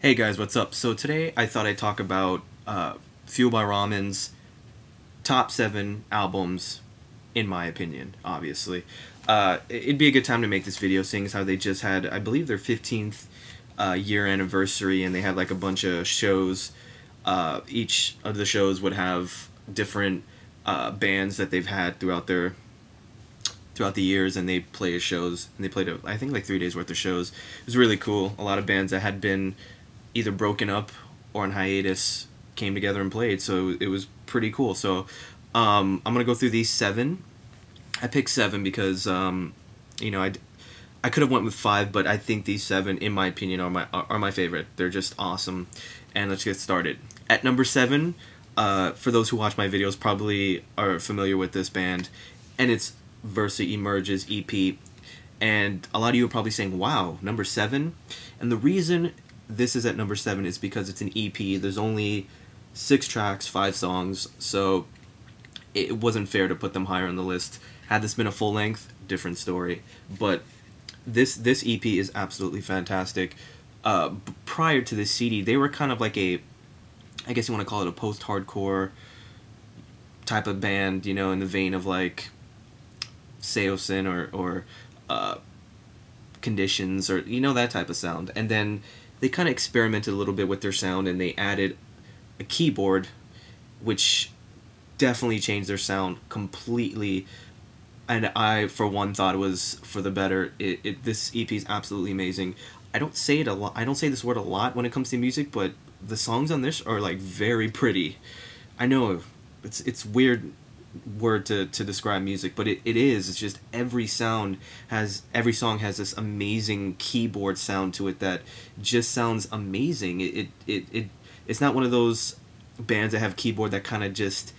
Hey guys, what's up? So today I thought I'd talk about Fuel by Ramen's top 7 albums, in my opinion, obviously. It'd be a good time to make this video, seeing as how they just had, I believe, their 15th year anniversary, and they had like a bunch of shows. Each of the shows would have different bands that they've had throughout the years, and they play shows, and they played I think like 3 days worth of shows. It was really cool. A lot of bands that had been either broken up or on hiatus came together and played, so it was pretty cool. So I'm gonna go through these 7. I picked 7 because I could have went with 5, but I think these 7, in my opinion, are my favorite. They're just awesome. And let's get started. At number 7, for those who watch my videos probably are familiar with this band, and it's Versa Emerges EP. And a lot of you are probably saying, wow, number 7? And the reason this is at number 7 is because it's an EP. There's only 6 tracks, 5 songs, so it wasn't fair to put them higher on the list. Had this been a full length, different story. But this EP is absolutely fantastic. Prior to this CD, they were kind of like I guess you want to call it a post-hardcore type of band, you know, in the vein of like Seosin or Conditions, or you know, that type of sound. And then they kind of experimented a little bit with their sound, and they added a keyboard, which definitely changed their sound completely. And I, for one, thought it was for the better. This EP is absolutely amazing. I don't say it a lot. I don't say this word a lot when it comes to music, but the songs on this are like very pretty. I know it's weird word to describe music, but it is. It's just every song has this amazing keyboard sound to it that just sounds amazing. It's not one of those bands that have keyboard that kind of just,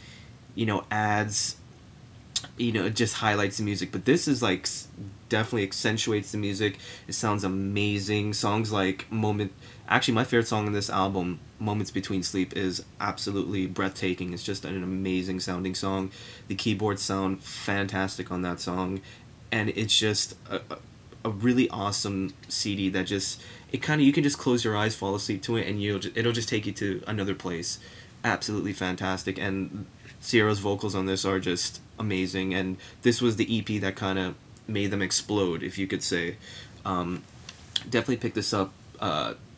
you know, adds, you know, it just highlights the music, but this is like definitely accentuates the music. It sounds amazing. Songs like actually my favorite song on this album, Moments Between Sleep, is absolutely breathtaking. It's just an amazing sounding song. The keyboards sound fantastic on that song, and it's just a really awesome CD that just, you can just close your eyes, fall asleep to it, and it'll just take you to another place. Absolutely fantastic. And Sierra's vocals on this are just amazing, and this was the EP that kind of made them explode, if you could say. Definitely pick this up.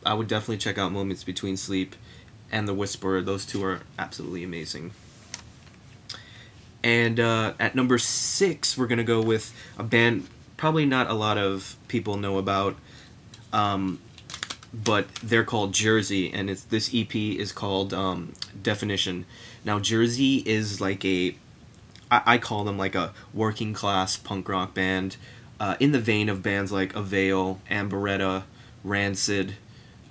I would definitely check out Moments Between Sleep and The Whisperer. Those two are absolutely amazing. And at number 6, we're going to go with a band probably not a lot of people know about, but they're called Jersey, and this EP is called Definition. Now, Jersey is like I call them like a working class punk rock band, in the vein of bands like Avail, Amberetta, Rancid,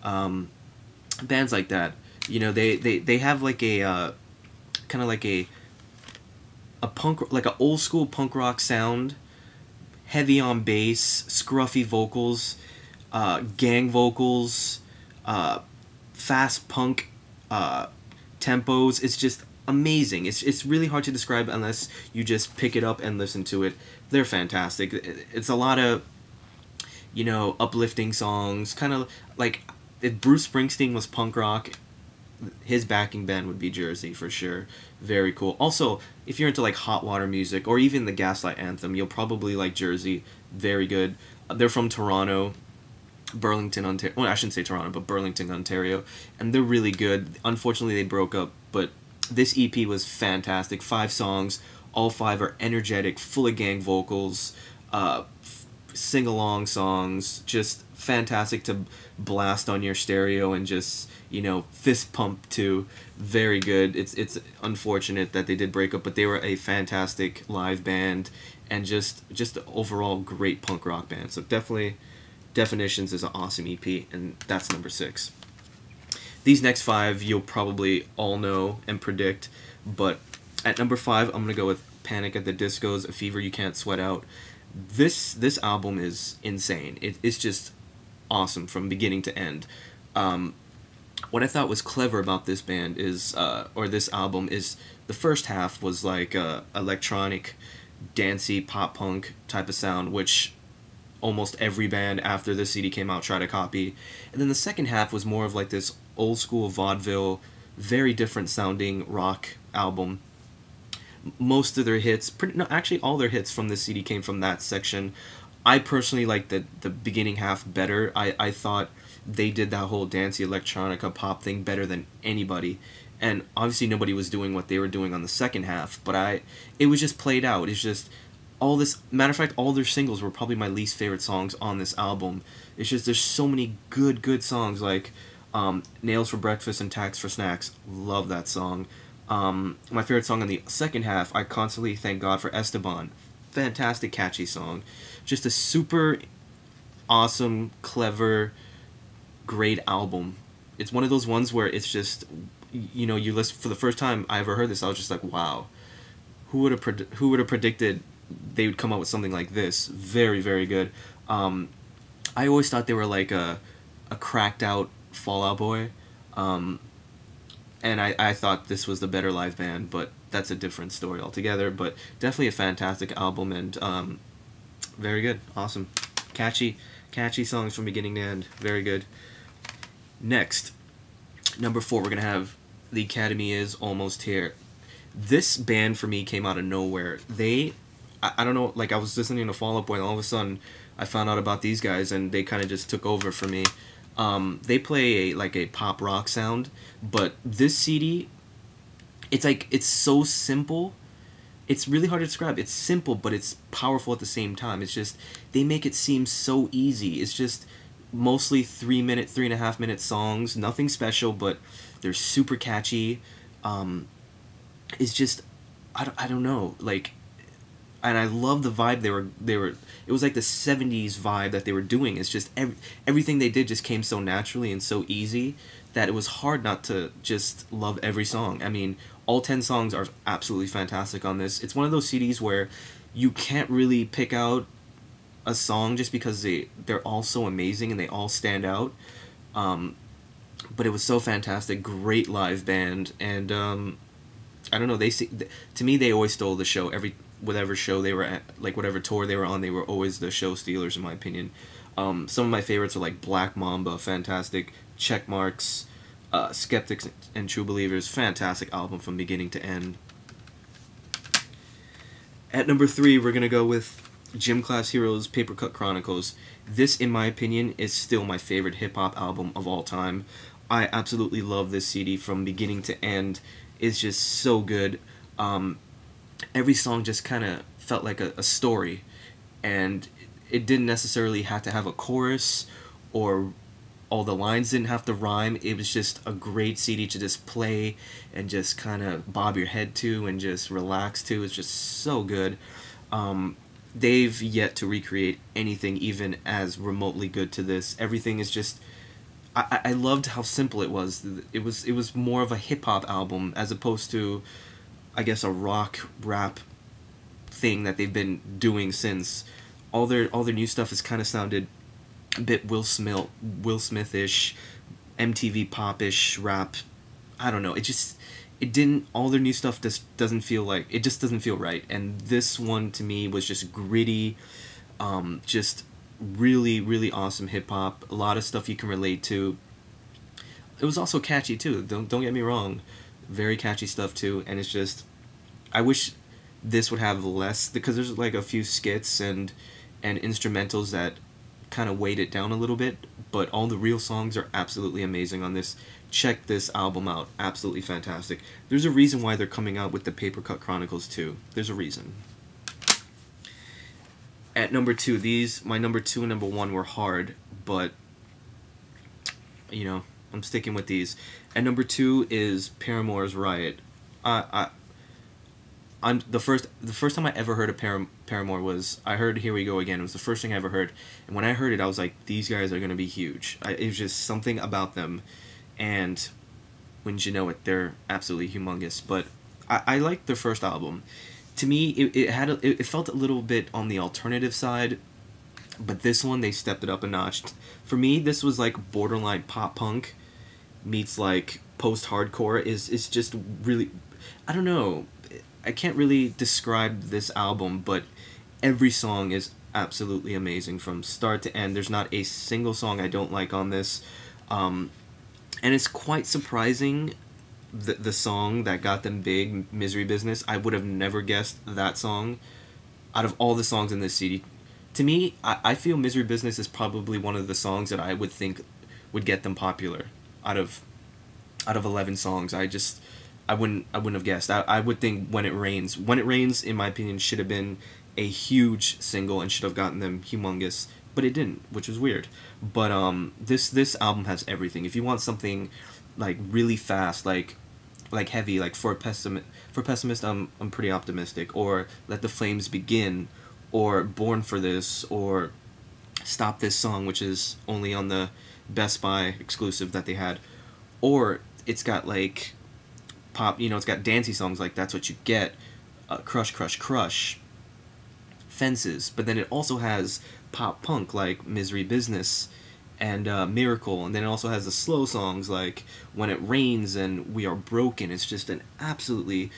bands like that. You know, they have like a kind of like a punk, like an old school punk rock sound, heavy on bass, scruffy vocals, gang vocals, fast punk tempos. It's just amazing. It's really hard to describe unless you just pick it up and listen to it. They're fantastic. It's a lot of, you know, uplifting songs, kind of like if Bruce Springsteen was punk rock, his backing band would be Jersey for sure. Very cool. Also, if you're into like hot water music or even the Gaslight Anthem, you'll probably like Jersey. Very good. They're from Toronto, Burlington, Ontario. Well, I shouldn't say Toronto, but Burlington, Ontario, and they're really good. Unfortunately, they broke up, but this EP was fantastic. 5 songs, all 5 are energetic, full of gang vocals, sing-along songs, just fantastic to blast on your stereo and just, you know, fist pump to. Very good. It's unfortunate that they did break up, but they were a fantastic live band and just overall great punk rock band. So definitely, Definitions is an awesome EP, and that's number 6. These next 5 you'll probably all know and predict, but at number 5 I'm going to go with Panic at the Disco's A Fever You Can't Sweat Out. This album is insane. It's just awesome from beginning to end. What I thought was clever about this band is, or this album, is the first half was like electronic, dancey, pop punk type of sound, which almost every band after this CD came out tried to copy. And then the second half was more of like this old school vaudeville, very different sounding rock album. Most of their hits, no, actually all their hits from this CD came from that section. I personally like the beginning half better. I thought they did that whole dancey electronica pop thing better than anybody. And obviously nobody was doing what they were doing on the second half, but it was just played out. It's just all this, matter of fact, all their singles were probably my least favorite songs on this album. It's just there's so many good songs, like Nails for Breakfast and Tax for Snacks. Love that song. My favorite song on the second half, I Constantly Thank God for Esteban. Fantastic, catchy song. Just a super awesome, clever, great album. It's one of those ones where it's just, you know, you listen for the first time I ever heard this, I was just like, wow, who would have predicted they would come out with something like this? Very, very good. I always thought they were like a cracked out Fall Out Boy, and I thought this was the better live band, but that's a different story altogether. But definitely a fantastic album, and very good, awesome, catchy songs from beginning to end, very good. Next, number 4, we're gonna have The Academy Is Almost Here. This band for me came out of nowhere. I don't know, like I was listening to Fall Out Boy and all of a sudden I found out about these guys and they kind of just took over for me. They play a pop rock sound, but this CD, it's so simple. It's really hard to describe. It's simple, but it's powerful at the same time. It's just, they make it seem so easy. It's just mostly 3.5 minute songs, nothing special, but they're super catchy. It's just, I don't know, like, and I love the vibe they were. It was like the 70s vibe that they were doing. It's just everything they did just came so naturally and so easy that it was hard not to just love every song. I mean, all 10 songs are absolutely fantastic on this. It's one of those CDs where you can't really pick out a song just because they're all so amazing and they all stand out. But it was so fantastic, great live band, and I don't know. To me, they always stole the show. Whatever show they were at, like whatever tour they were on, they were always the show stealers in my opinion. Some of my favorites are like Black Mamba, fantastic. Check Marks, Skeptics and True Believers, fantastic album from beginning to end. At number 3, we're gonna go with Gym Class Heroes, Paper Cut Chronicles. This, in my opinion, is still my favorite hip-hop album of all time. I absolutely love this CD from beginning to end. It's just so good. Every song just kind of felt like a story, and it didn't necessarily have to have a chorus, or all the lines didn't have to rhyme. It was just a great CD to just play and just kind of bob your head to and just relax to. It's just so good. They've yet to recreate anything even as remotely good to this. Everything is just, I loved how simple it was. It was more of a hip-hop album as opposed to, I guess, a rock rap thing that they've been doing since. All their new stuff has kind of sounded a bit Will Smith-ish, MTV pop-ish rap. I don't know. It didn't. All their new stuff just doesn't feel right. And this one to me was just gritty, just really, really awesome hip hop. A lot of stuff you can relate to. It was also catchy too. Don't get me wrong. Very catchy stuff too. And it's just, I wish this would have less, because there's like a few skits and instrumentals that kind of weight it down a little bit. But all the real songs are absolutely amazing on this. Check this album out. Absolutely fantastic. There's a reason why they're coming out with the Paper Cut Chronicles too. There's a reason. At number 2, my number 2 and number 1 were hard, but you know, I'm sticking with these. At number 2 is Paramore's Riot. I'm the first time I ever heard of Paramore was, I heard Here We Go Again. It was the first thing I ever heard, and when I heard it, I was like, these guys are gonna be huge. It was just something about them, and wouldn't you know it, they're absolutely humongous. But I liked their first album. To me, it felt a little bit on the alternative side, but this one they stepped it up a notch. For me, this was like borderline pop punk meets like post-hardcore. Is just really, I don't know, I can't really describe this album, but every song is absolutely amazing from start to end. There's not a single song I don't like on this. And it's quite surprising, the song that got them big, Misery Business. I would have never guessed that song out of all the songs in this CD. To me, I feel Misery Business is probably one of the songs that I would think would get them popular out of 11 songs. I wouldn't have guessed. I would think When It Rains. When It Rains, in my opinion, should have been a huge single and should have gotten them humongous, but it didn't, which was weird. But this album has everything. If you want something like really fast, like heavy, like for pessimist, I'm pretty optimistic, or Let the Flames Begin, or Born for This, or Stop This Song, which is only on the Best Buy exclusive that they had, or it's got like pop, it's got dancey songs like That's What You Get, Crush Crush Crush, Fences, but then it also has pop punk like Misery Business and Miracle, and then it also has the slow songs like When It Rains and We Are Broken. It's just an absolutely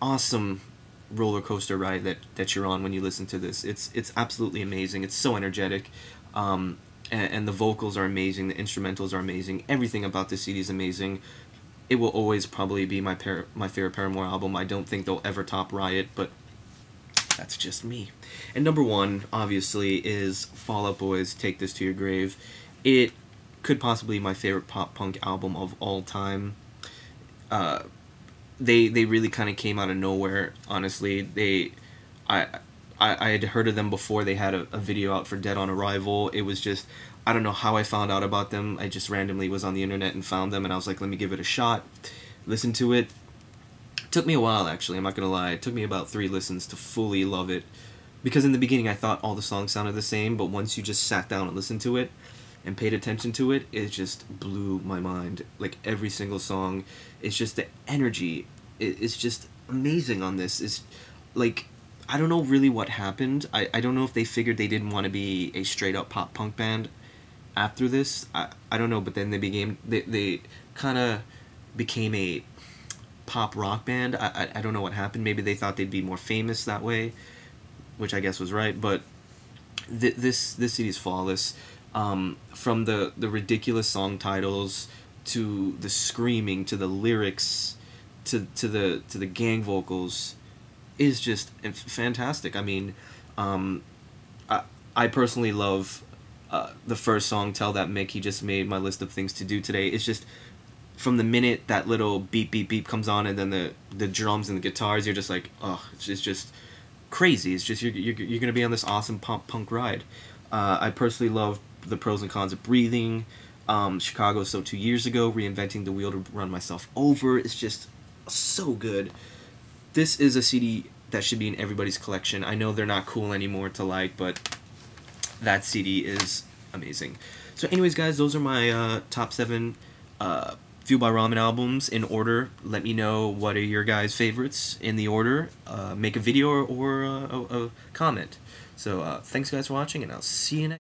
awesome roller coaster ride that you're on when you listen to this. It's absolutely amazing. It's so energetic, and the vocals are amazing. The instrumentals are amazing. Everything about this CD is amazing. It will always probably be my favorite Paramore album. I don't think they'll ever top Riot, but that's just me. And number one, obviously, is Fall Out Boy's Take This to Your Grave. It could possibly be my favorite pop punk album of all time. They really kind of came out of nowhere, honestly. I had heard of them before they had a video out for Dead on Arrival. It was just, I don't know how I found out about them. I just randomly was on the internet and found them, and I was like, let me give it a shot. Listen to it. Took me a while, actually, I'm not gonna lie. It took me about 3 listens to fully love it, because in the beginning I thought all the songs sounded the same, but once you just sat down and listened to it and paid attention to it, it just blew my mind. Like, every single song, it's just the energy, it's just amazing on this. It's like, I don't know really what happened. I don't know if they figured they didn't want to be a straight up pop punk band after this. I don't know, but then they kind of became a pop rock band. I don't know what happened. Maybe they thought they'd be more famous that way, which I guess was right. But this CD is flawless. From the ridiculous song titles to the screaming to the lyrics to the gang vocals is just fantastic. I mean, I personally love the first song, Tell That Mick He Just Made My List of Things to Do Today. It's just, from the minute that little beep beep beep comes on, and then the drums and the guitars, you're just like, oh, it's just crazy. It's just, you're gonna be on this awesome pop punk ride. I personally love the Pros and Cons of Breathing, Chicago So 2 Years Ago, Reinventing the Wheel to Run Myself Over. It's just so good. This is a CD that should be in everybody's collection. I know they're not cool anymore to like, but that CD is amazing. So anyways, guys, those are my top 7 Fueled by Ramen albums in order. Let me know what are your guys' favorites in the order. Make a video or a comment. So thanks guys for watching, and I'll see you next